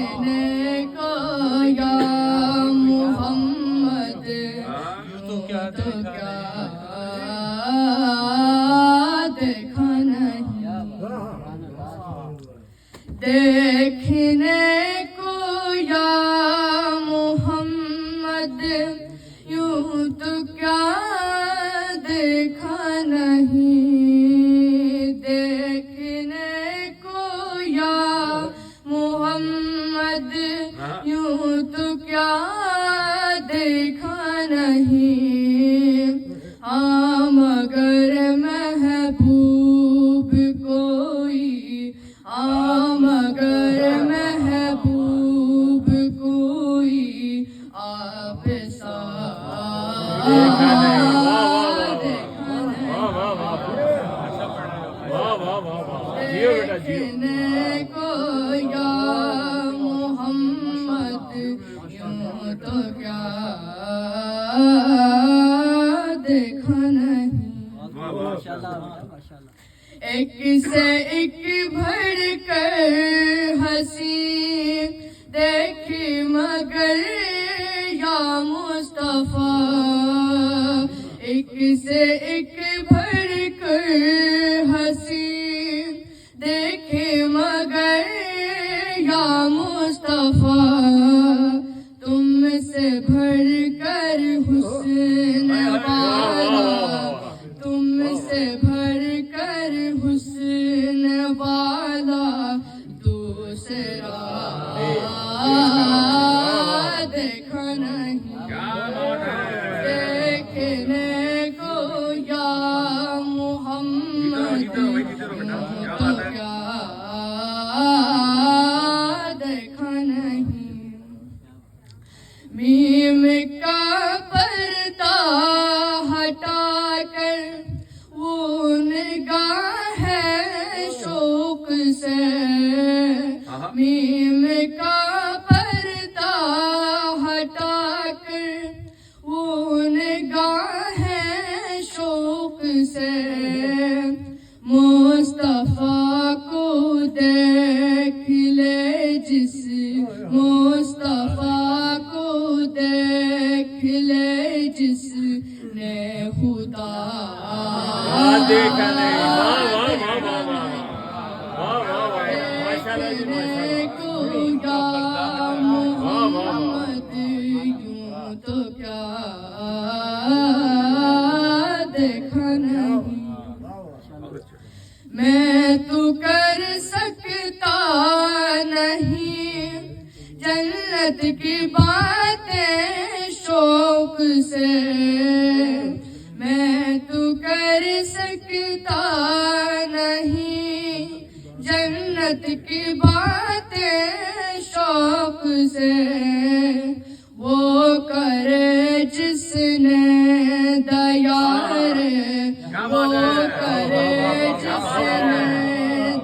देखने को या मोहम्मद यूं तो क्या देखा नहीं। देखने को या मोहम्मद यूं तो क्या देखा नहीं। देखने को या मोहम्मद यूं तो क्या देखा नहीं। हाँ मगर महबूब कोई, हाँ मगर महबूब कोई आप सा देखा नहीं। देखने को या मोहम्मद यूं तो क्या देखा नहीं। एक से एक भर कर हंसी देखी मगर या मुस्तफा। एक से एक भर कर हंसी देखे मगर या मुस्तफा। तुमसे भर कर हुस्न वाला, तुमसे भर कर हुस्न वाला दूसरा देखा नहीं। देखने को या मोहम्मद तो क्या देखा नहीं। मीम का पर्दा हटाकर वो निगाह है शौक से। मीम का पर्दा हटाकर वो निगाह है शौक से। मुस्तफा को देख ले जिस, मुस्तफा को देख ले जिसने खुदा देखा नहीं। देखने को या मोहम्मद यूं तो क्या देखा नहीं। मैं तो कर सकता नहीं जन्नत की बातें शौक से। मैं तो कर सकता नहीं जन्नत की बातें शौक से। वो करे जिसने दया रे, वो करे जिसने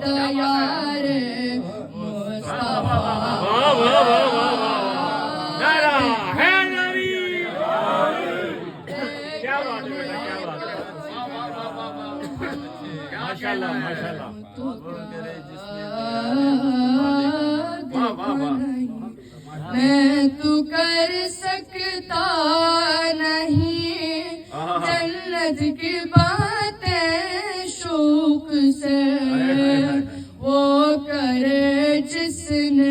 दया रे मुस्तफा। माशाल्लाह माशाल्लाह। मैं तो कर सकता नहीं जन्नत की बातें शौक से। वो करे जिसने